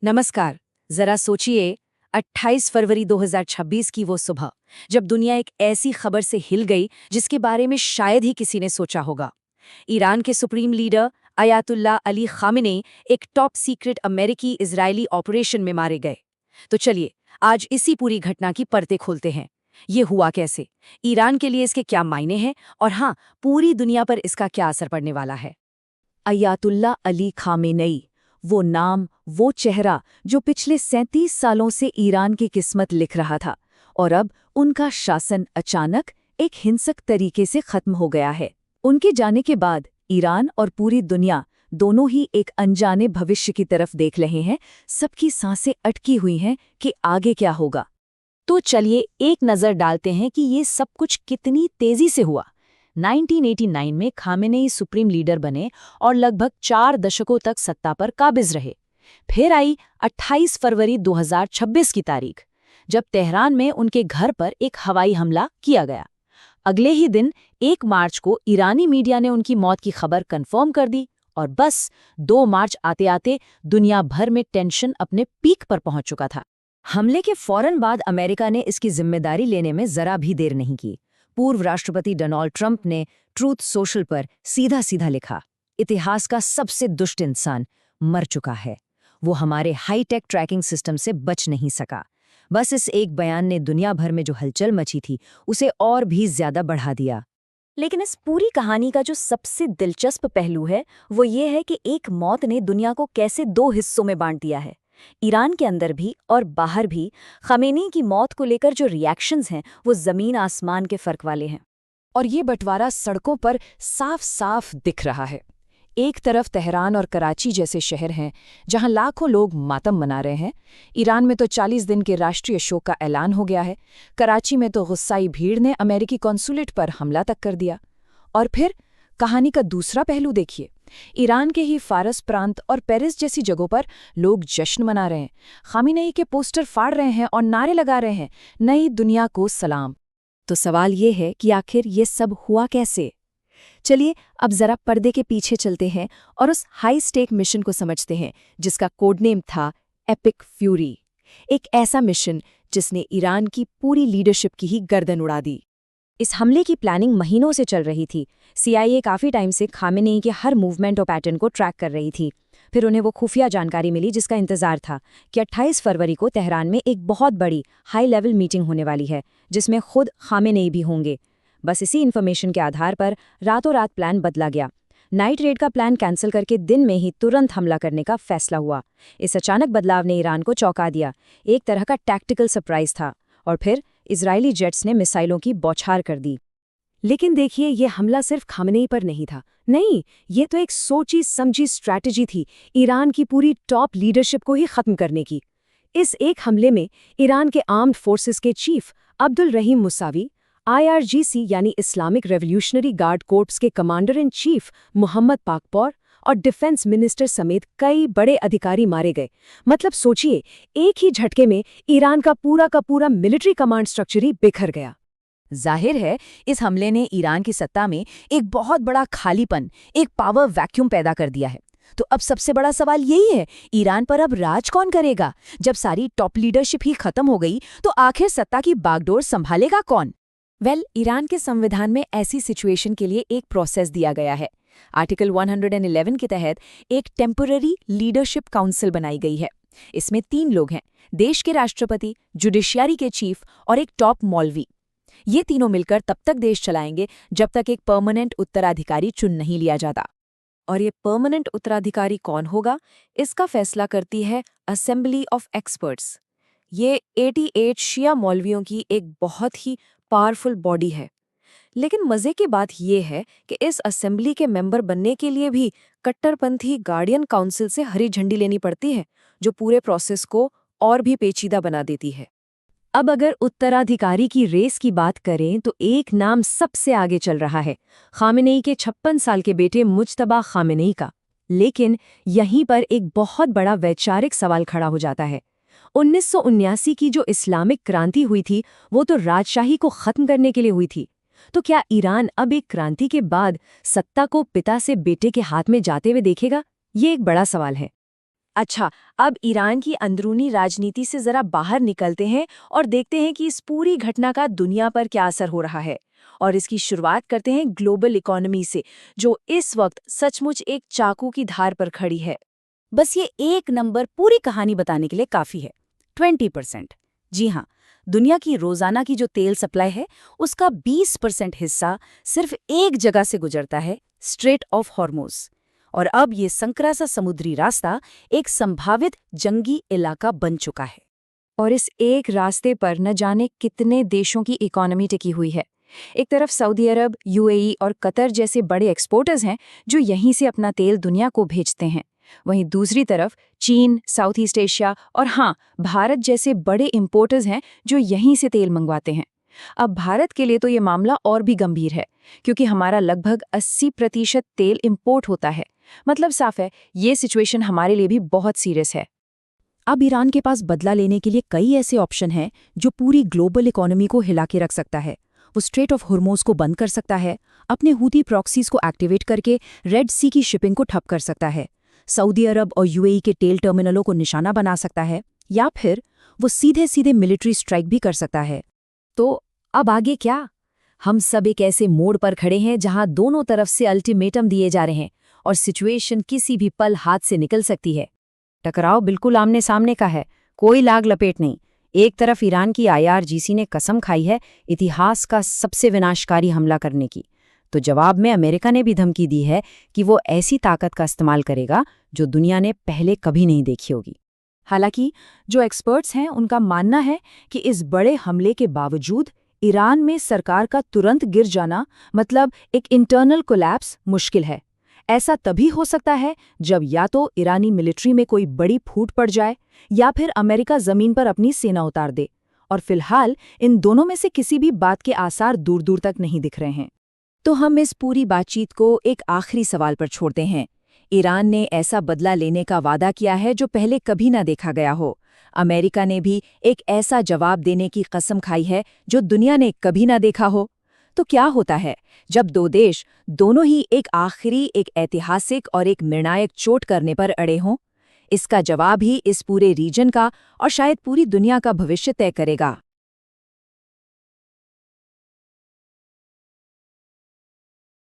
नमस्कार। जरा सोचिए, 28 फरवरी 2026 की वो सुबह, जब दुनिया एक ऐसी खबर से हिल गई जिसके बारे में शायद ही किसी ने सोचा होगा। ईरान के supreme leader Ayatollah Ali Khamenei एक टॉप सीक्रेट अमेरिकी इजरायली ऑपरेशन में मारे गए। तो चलिए, आज इसी पूरी घटना की परतें खोलते हैं। ये हुआ कैसे, ईरान के लिए इसके क्या मायने हैं, और हाँ, पूरी दुनिया पर इसका क्या असर पड़ने वाला है। अयातुल्ला अली खामेनेई, वो नाम, वो चेहरा जो पिछले 37 सालों से ईरान की किस्मत लिख रहा था, और अब उनका शासन अचानक एक हिंसक तरीके से खत्म हो गया है। उनके जाने के बाद ईरान और पूरी दुनिया दोनों ही एक अनजाने भविष्य की तरफ देख रहे हैं। सबकी सांसें अटकी हुई हैं कि आगे क्या होगा। तो चलिए एक नज़र डालते हैं कि ये सब कुछ कितनी तेजी से हुआ। 1989 में खामेनेई सुप्रीम लीडर बने और लगभग 4 दशकों तक सत्ता पर काबिज रहे। फिर आई 28 फरवरी 2026 की तारीख, जब तेहरान में उनके घर पर एक हवाई हमला किया गया। अगले ही दिन 1 मार्च को ईरानी मीडिया ने उनकी मौत की खबर कंफर्म कर दी, और बस 2 मार्च आते आते दुनिया भर में टेंशन अपने पीक पर पहुंच चुका था। हमले के फौरन बाद अमेरिका ने इसकी जिम्मेदारी लेने में जरा भी देर नहीं की। पूर्व राष्ट्रपति डोनाल्ड ट्रंप ने ट्रूथ सोशल पर सीधा सीधा लिखा, इतिहास का सबसे दुष्ट इंसान मर चुका है। वो हमारे हाईटेक ट्रैकिंग सिस्टम से बच नहीं सका। बस इस एक बयान ने दुनिया भर में जो हलचल मची थी उसे और भी ज्यादा बढ़ा दिया। लेकिन इस पूरी कहानी का जो सबसे दिलचस्प पहलू है वो ये है कि एक मौत ने दुनिया को कैसे 2 हिस्सों में बांट दिया है। ईरान के अंदर भी और बाहर भी खामेनी की मौत को लेकर जो रिएक्शंस हैं वो जमीन आसमान के फर्क वाले हैं। और ये बंटवारा सड़कों पर साफ साफ दिख रहा है। एक तरफ तेहरान और कराची जैसे शहर हैं जहां लाखों लोग मातम मना रहे हैं। ईरान में तो 40 दिन के राष्ट्रीय शोक का ऐलान हो गया है। कराची में तो गुस्साई भीड़ ने अमेरिकी कॉन्सुलेट पर हमला तक कर दिया। और फिर कहानी का दूसरा पहलू देखिए, ईरान के ही फारस प्रांत और पेरिस जैसी जगहों पर लोग जश्न मना रहे हैं, खामेनेई के पोस्टर फाड़ रहे हैं और नारे लगा रहे हैं, नई दुनिया को सलाम। तो सवाल ये है कि आखिर ये सब हुआ कैसे? चलिए अब जरा पर्दे के पीछे चलते हैं और उस हाई स्टेक मिशन को समझते हैं जिसका कोडनेम था एपिक फ्यूरी। एक ऐसा मिशन जिसने ईरान की पूरी लीडरशिप की ही गर्दन उड़ा दी। इस हमले की प्लानिंग महीनों से चल रही थी। CIA काफ़ी टाइम से खामेनेई के हर मूवमेंट और पैटर्न को ट्रैक कर रही थी। फिर उन्हें वो खुफिया जानकारी मिली जिसका इंतजार था कि 28 फरवरी को तेहरान में एक बहुत बड़ी हाई लेवल मीटिंग होने वाली है जिसमें खुद खामेनेई भी होंगे। बस इसी इन्फॉर्मेशन के आधार पर रातों रात प्लान बदला गया। नाइट रेड का प्लान कैंसिल करके दिन में ही तुरंत हमला करने का फैसला हुआ। इस अचानक बदलाव ने ईरान को चौंका दिया। एक तरह का टैक्टिकल सरप्राइज था। और फिर इजरायली जेट्स ने मिसाइलों की बौछार कर दी। लेकिन देखिए, ये हमला सिर्फ खामेनेई पर नहीं था। नहीं, ये तो एक सोची समझी स्ट्रैटेजी थी ईरान की पूरी टॉप लीडरशिप को ही खत्म करने की। इस एक हमले में ईरान के आर्म्ड फोर्सेस के chief Abdul Rahim Mousavi, IRGC यानी इस्लामिक रेवोल्यूशनरी गार्ड कोर्प्स के commander in chief Mohammad Pakpour और डिफेंस मिनिस्टर समेत कई बड़े अधिकारी मारे गए। मतलब सोचिए, एक ही झटके में ईरान का पूरा मिलिट्री कमांड स्ट्रक्चर ही बिखर गया। जाहिर है, इस हमले ने ईरान की सत्ता में एक बहुत बड़ा खालीपन, एक पावर वैक्यूम पैदा कर दिया है। तो अब सबसे बड़ा सवाल यही है, ईरान पर अब राज कौन करेगा? जब सारी टॉप लीडरशिप ही खत्म हो गई तो आखिर सत्ता की बागडोर संभालेगा कौन? ईरान के संविधान में ऐसी सिचुएशन के लिए एक प्रोसेस दिया गया है। आर्टिकल 111 के तहत एक टेम्पररी लीडरशिप काउंसिल बनाई गई है। इसमें 3 लोग हैं, देश के राष्ट्रपति, जुडिशियरी के चीफ और एक टॉप मौलवी। ये तीनों मिलकर तब तक देश चलाएंगे जब तक एक परमानेंट उत्तराधिकारी चुन नहीं लिया जाता। और ये परमानेंट उत्तराधिकारी कौन होगा, इसका फैसला करती है असेंबली ऑफ एक्सपर्ट्स। ये 88 शिया मौलवियों की एक बहुत ही पावरफुल बॉडी है। लेकिन मजे की बात यह है कि इस असेंबली के मेंबर बनने के लिए भी कट्टरपंथी गार्डियन काउंसिल से हरी झंडी लेनी पड़ती है, जो पूरे प्रोसेस को और भी पेचीदा बना देती है। अब अगर उत्तराधिकारी की रेस की बात करें तो एक नाम सबसे आगे चल रहा है, खामेनेई के 56 साल के बेटे मुज्तबा खामेनेई का। लेकिन यहीं पर एक बहुत बड़ा वैचारिक सवाल खड़ा हो जाता है। 1979 की जो इस्लामिक क्रांति हुई थी वो तो राजशाही को खत्म करने के लिए हुई थी। तो क्या ईरान अब एक क्रांति के बाद सत्ता को पिता से बेटे के हाथ में जाते हुए देखेगा? ये एक बड़ा सवाल है। अच्छा, अब ईरान की अंदरूनी राजनीति से जरा बाहर निकलते हैं और देखते हैं कि इस पूरी घटना का दुनिया पर क्या असर हो रहा है। और इसकी शुरुआत करते हैं ग्लोबल इकोनॉमी से, जो इस वक्त सचमुच एक चाकू की धार पर खड़ी है। बस ये एक नंबर पूरी कहानी बताने के लिए काफी है। 20%। जी हाँ, दुनिया की रोजाना की जो तेल सप्लाई है उसका 20% हिस्सा सिर्फ एक जगह से गुजरता है, स्ट्रेट ऑफ हॉर्मुज। और अब ये संकरा सा समुद्री रास्ता एक संभावित जंगी इलाका बन चुका है। और इस एक रास्ते पर न जाने कितने देशों की इकोनॉमी टिकी हुई है। एक तरफ सऊदी अरब, यूएई और कतर जैसे बड़े एक्सपोर्टर्स हैं जो यहीं से अपना तेल दुनिया को भेजते हैं। वहीं दूसरी तरफ चीन, साउथ ईस्ट एशिया और हाँ, भारत जैसे बड़े इंपोर्टर्स हैं जो यहीं से तेल मंगवाते हैं। अब भारत के लिए तो ये मामला और भी गंभीर है, क्योंकि हमारा लगभग 80% तेल इंपोर्ट होता है। मतलब साफ है, ये सिचुएशन हमारे लिए भी बहुत सीरियस है। अब ईरान के पास बदला लेने के लिए कई ऐसे ऑप्शन हैं जो पूरी ग्लोबल इकोनॉमी को हिला के रख सकता है। वो स्ट्रेट ऑफ हॉर्मुज को बंद कर सकता है, अपने हूती प्रॉक्सीज को एक्टिवेट करके रेड सी की शिपिंग को ठप कर सकता है, सऊदी अरब और यूएई के तेल टर्मिनलों को निशाना बना सकता है, या फिर वो सीधे सीधे मिलिट्री स्ट्राइक भी कर सकता है। तो अब आगे क्या? हम सब एक ऐसे मोड़ पर खड़े हैं जहां दोनों तरफ से अल्टीमेटम दिए जा रहे हैं और सिचुएशन किसी भी पल हाथ से निकल सकती है। टकराव बिल्कुल आमने सामने का है, कोई लाग लपेट नहीं। एक तरफ ईरान की आईआरजीसी ने कसम खाई है इतिहास का सबसे विनाशकारी हमला करने की, तो जवाब में अमेरिका ने भी धमकी दी है कि वो ऐसी ताकत का इस्तेमाल करेगा जो दुनिया ने पहले कभी नहीं देखी होगी। हालांकि जो एक्सपर्ट्स हैं उनका मानना है कि इस बड़े हमले के बावजूद ईरान में सरकार का तुरंत गिर जाना, मतलब एक इंटरनल कोलैप्स, मुश्किल है। ऐसा तभी हो सकता है जब या तो ईरानी मिलिट्री में कोई बड़ी फूट पड़ जाए या फिर अमेरिका जमीन पर अपनी सेना उतार दे। और फिलहाल इन दोनों में से किसी भी बात के आसार दूर दूर तक नहीं दिख रहे हैं। तो हम इस पूरी बातचीत को एक आखिरी सवाल पर छोड़ते हैं। ईरान ने ऐसा बदला लेने का वादा किया है जो पहले कभी ना देखा गया हो। अमेरिका ने भी एक ऐसा जवाब देने की कसम खाई है जो दुनिया ने कभी ना देखा हो। तो क्या होता है जब दो देश दोनों ही एक ऐतिहासिक और एक निर्णायक चोट करने पर अड़े हों? इसका जवाब ही इस पूरे रीजन का और शायद पूरी दुनिया का भविष्य तय करेगा।